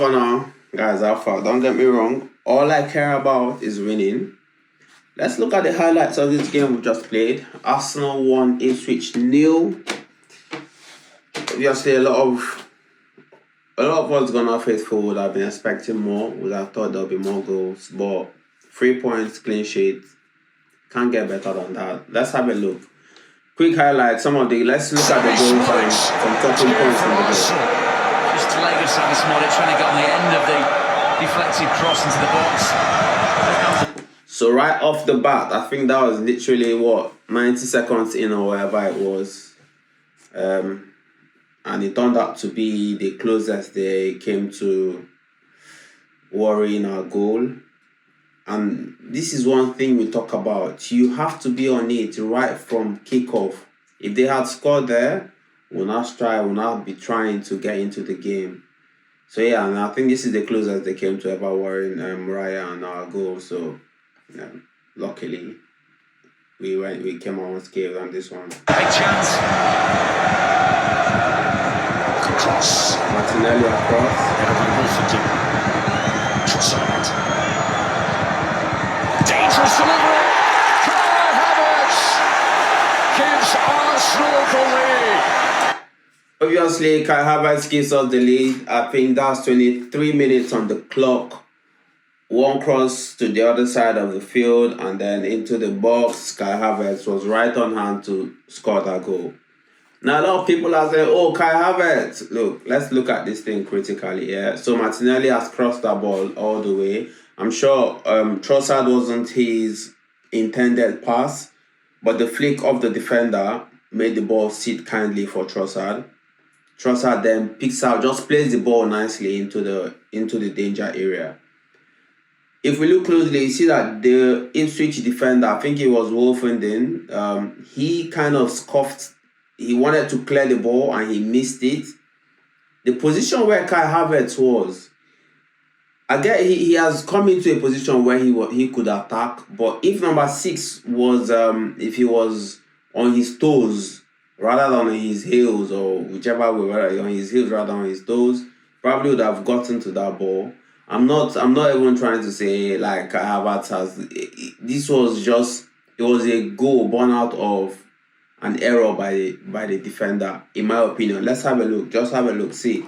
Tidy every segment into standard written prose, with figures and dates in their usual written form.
Alpha now. Guys, Alpha. Don't get me wrong. All I care about is winning. Let's look at the highlights of this game we just played. Arsenal won Ipswich 0. Obviously, a lot of us gonna faithful would have been expecting more. Would have thought there'll be more goals, but 3 points, clean sheet. Can't get better than that. Let's have a look. Quick highlights. Let's look at the goal times. Some talking points from the game. Just delayed Sammy Smollett trying to get on the end of the deflected cross into the box. So right off the bat, I think that was literally 90 seconds in or whatever it was. And it turned out to be the closest they came to worrying our goal. And this is one thing we talk about. You have to be on it right from kickoff. If they had scored there, we'll not be trying to get into the game. So yeah, and I think this is the closest they came to ever worrying Raya and our goal. So yeah, luckily we came out unscathed on this one. Big chance. Cross. Martinelli across. Trossard. Dangerous delivery. Kai Havertz gives Arsenal the lead. Obviously, Kai Havertz gives us the lead. I think that's 23 minutes on the clock. One cross to the other side of the field and then into the box. Kai Havertz was right on hand to score that goal. Now, a lot of people are saying, oh, Kai Havertz. Look, let's look at this thing critically, yeah? So Martinelli has crossed that ball all the way. I'm sure Trossard wasn't his intended pass, but the flick of the defender made the ball sit kindly for Trossard. Trossard then picks out, just plays the ball nicely into the danger area. If we look closely, you see that the Ipswich defender, I think it was Wolfenden, he kind of scuffed. He wanted to clear the ball and he missed it. The position where Kai Havertz was, I get he has come into a position where he could attack, but if number 6 was if he was on his toes rather than on his heels or whichever way, whether on his heels rather than on his toes, probably would have gotten to that ball. I'm not even trying to say like Kai Havertz has. This was just, it was a goal born out of an error by the defender, in my opinion. Let's have a look. Just have a look. See.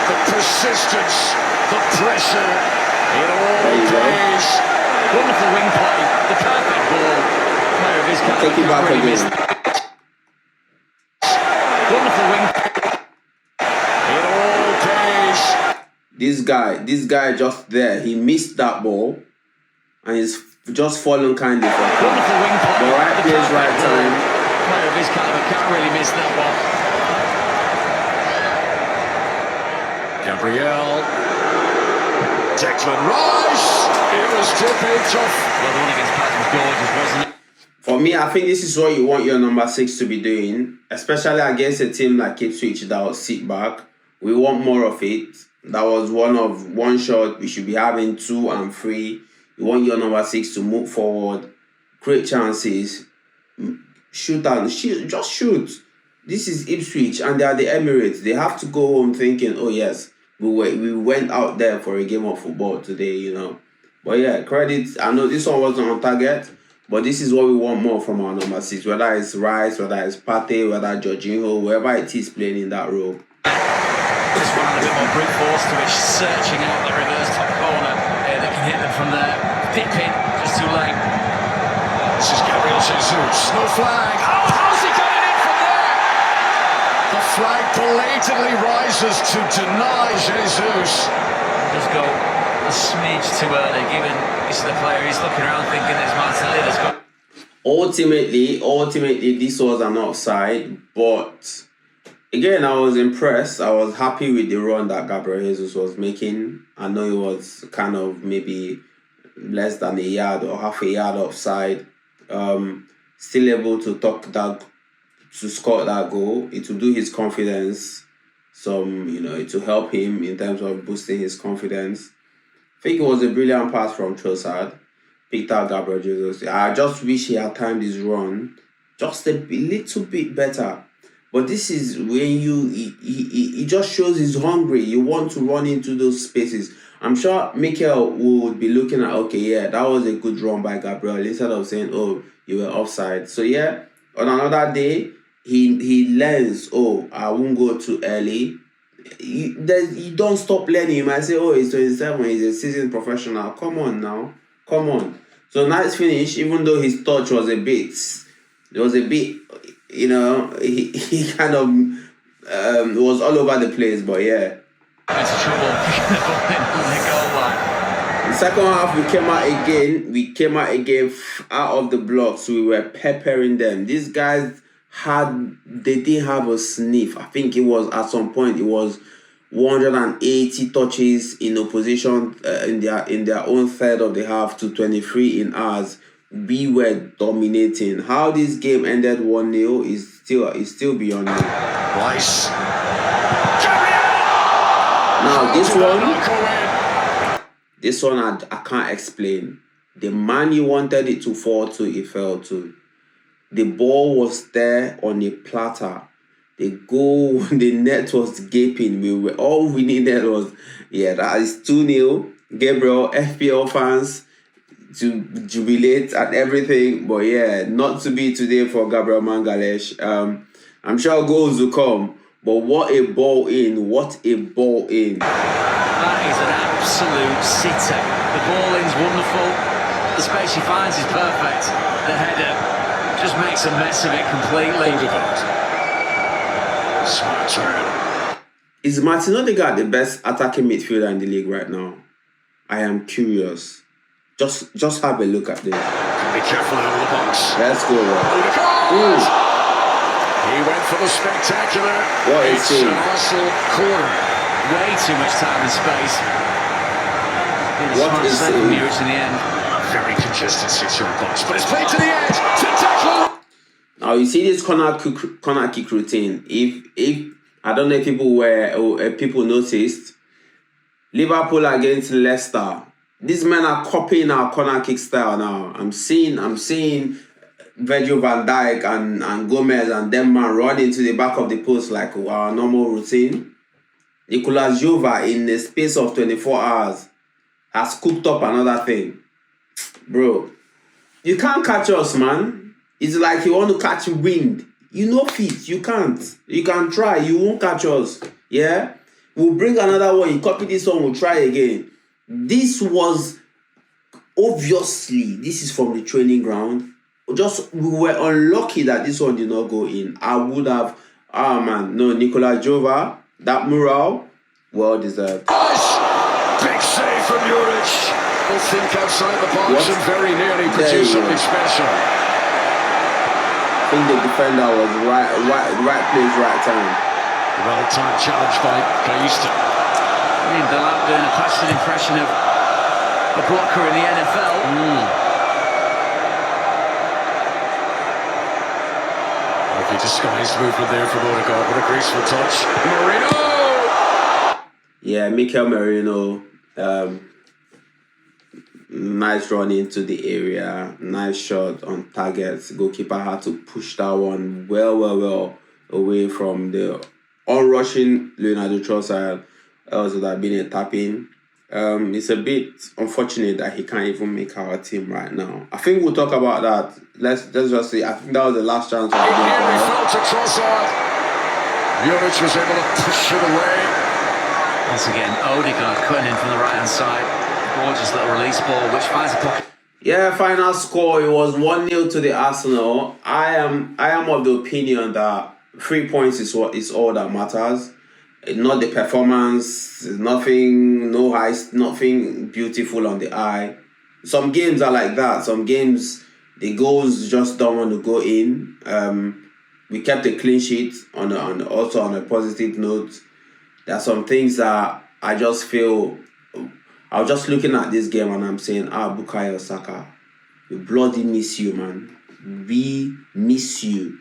The persistence, the pressure, it all pays. Wonderful wing play, the perfect ball. Player of his caliber. Take it back again. Wonderful wing. It all pays. This guy just there, he missed that ball and he's just fallen kindly for it. Wonderful wing play. The right place, right time. Player of his caliber can't really miss that one. Gabriel. Declan Rice. It was tipping tough. Well, the one against Paz was gorgeous, wasn't it? For me, I think this is what you want your number 6 to be doing, especially against a team like Ipswich that will sit back. We want more of it. That was one shot. We should be having 2 and 3. You want your number 6 to move forward, create chances, shoot. Just shoot. This is Ipswich and they are the Emirates. They have to go home thinking, oh yes, we went out there for a game of football today, you know. But yeah, credit. I know this one wasn't on target, but this is what we want more from our number 6. Whether it's Rice, whether it's Partey, whether Jorginho, whoever it is playing in that role. This one had a bit more brute force to it, searching out the reverse top corner. They can hit them from there. Pippin, just too late. This is Gabriel Jesus. No flag. Oh, how's he got it in from there? The flag belatedly rises to deny Jesus. Does go a smidge too early, given this is the player he's looking around thinking there's Martinelli that's got. Ultimately, this was an offside, but again, I was impressed. I was happy with the run that Gabriel Jesus was making. I know it was kind of maybe less than a yard or half a yard offside. Still able to score that goal. It will do his confidence some, it will help him in terms of boosting his confidence. I think it was a brilliant pass from Trossard. Picked out Gabriel Jesus. I just wish he had timed his run just a little bit better. But this is when he just shows he's hungry. You want to run into those spaces. I'm sure Mikel would be looking at, okay, yeah, that was a good run by Gabriel, instead of saying, oh, you were offside. So yeah, on another day, he learns, oh, I won't go too early. You don't stop learning. You might say, oh, he's 27, he's a seasoned professional. Come on now. Come on. So nice finish, even though his touch was a bit, he kind of was all over the place, but yeah. Into trouble picking the ball in on the goal line. The second half, we came out again out of the blocks. We were peppering them. These guys they didn't have a sniff. I think it was at some point, it was 180 touches in opposition in their own third of the half to 23 in ours. We were dominating. How this game ended 1-0 is still beyond me. Rice. Now this one I can't explain. The man you wanted it to fall to, it fell to. The ball was there on a platter. The goal, the net was gaping. All we needed was, that is 2-0. Gabriel, FPL fans to jubilate and everything, but yeah, not to be today for Gabriel Mangalesh. I'm sure goals will come, but what a ball in! What a ball in! That is an absolute sitter. The ball in's wonderful. The space he finds is perfect. The header just makes a mess of it completely. Smart turn. Is Martin Odegaard the best attacking midfielder in the league right now? I am curious. Just have a look at this. Be careful out of the box. Let's go. Odegaard! He went for the spectacular. What is it's it? an Arsenal corner. Way too much time and space. What is it? In the end. Very congested 6-yard box, but it's played to the edge. To tackle. Now you see this corner kick routine. If I don't know if people noticed, Liverpool against Leicester, these men are copying our corner kick style now. I'm seeing Virgil van Dijk and Gomez and them man run into the back of the post like our normal routine. Nicolas Jova in the space of 24 hours has cooked up another thing. Bro, you can't catch us, man. It's like you want to catch wind. You know fit. You can't. You can try. You won't catch us. Yeah? We'll bring another one. You copy this one, we'll try again. This was obviously, this is from the training ground. We were unlucky that this one did not go in. I would have, Nicolas Jova, that mural, well deserved. Big save from Juric. Will think outside the box and very nearly produce something special. I think the defender was right place, right time. Well-timed challenge by Caista. Delap doing a passing impression of a blocker in the NFL. Lovely disguised movement there from Odegaard. What a graceful touch. Merino! Yeah, Mikel Merino. Nice run into the area. Nice shot on target. Goalkeeper had to push that one well away from the onrushing Leonardo Trossard. Else would have been a tap-in. It's a bit unfortunate that he can't even make our team right now. I think we'll talk about that. Let's just say, I think that was the last chance of the game. He fell to Trossard. Juric was able to push it away. Once again, Odegaard cutting in from the right-hand side. Gorgeous little release ball, which finds a pocket. Yeah, final score, it was 1-0 to the Arsenal. I am of the opinion that 3 points is all that matters. Not the performance, nothing beautiful on the eye. Some games are like that. Some games, the goals just don't want to go in. We kept a clean sheet also on a positive note. There are some things that I just feel. I was just looking at this game and I'm saying, Bukayo Saka, we bloody miss you, man. We miss you,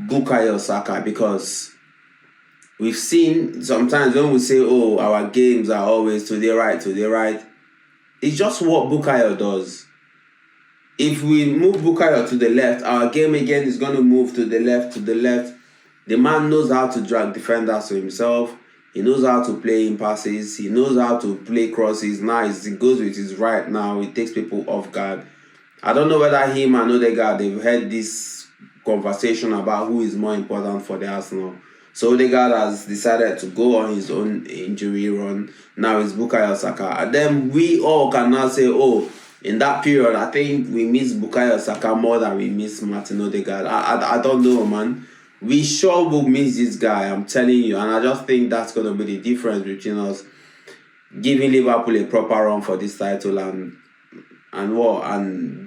Bukayo Saka, because we've seen sometimes when we say, oh, our games are always to the right. It's just what Bukayo does. If we move Bukayo to the left, our game again is going to move to the left. The man knows how to drag defenders to himself. He knows how to play in passes. He knows how to play crosses. Now he goes with his right now. He takes people off guard. I don't know whether him and Odegaard, they've had this conversation about who is more important for the Arsenal. So Odegaard has decided to go on his own injury run. Now it's Bukayo Saka. And then we all can now say, oh, in that period, I think we miss Bukayo Saka more than we miss Martin Odegaard. I don't know, man. We sure will miss this guy, I'm telling you. And I just think that's going to be the difference between us giving Liverpool a proper run for this title and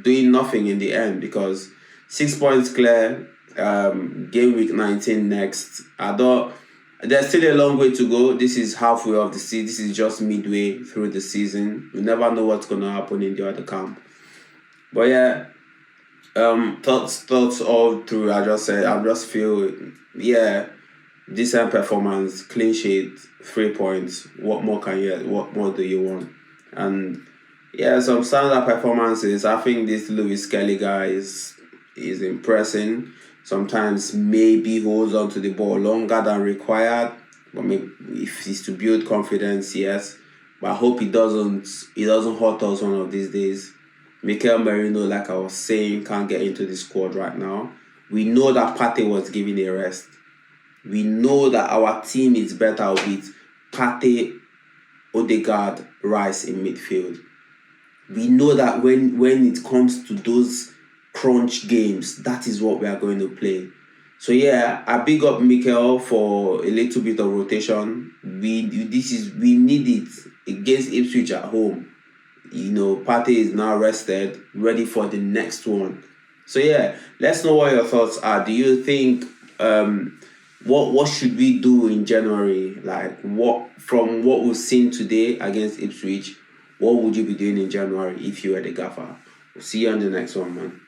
doing nothing in the end, because 6 points clear, game week 19 next. I thought there's still a long way to go. This is halfway of the season. This is just midway through the season. You never know what's going to happen in the other camp. But yeah, thoughts all through. I just feel, yeah, decent performance, clean sheet, 3 points. What more do you want? And yeah, some standout performances. I think this Lewis Kelly guy is impressing. Sometimes maybe holds on to the ball longer than required. But maybe if he's to build confidence, yes. But I hope he doesn't hurt us one of these days. Mikel Merino, like I was saying, can't get into the squad right now. We know that Partey was given a rest. We know that our team is better with Partey, Odegaard, Rice in midfield. We know that when it comes to those crunch games, that is what we are going to play. So yeah, I big up Mikel for a little bit of rotation. We need it against Ipswich at home. You know, Partey is now rested, ready for the next one. So yeah, let's know what your thoughts are. Do you think what should we do in January? Like, from what we've seen today against Ipswich, what would you be doing in January if you were the gaffer? We'll see you on the next one, man.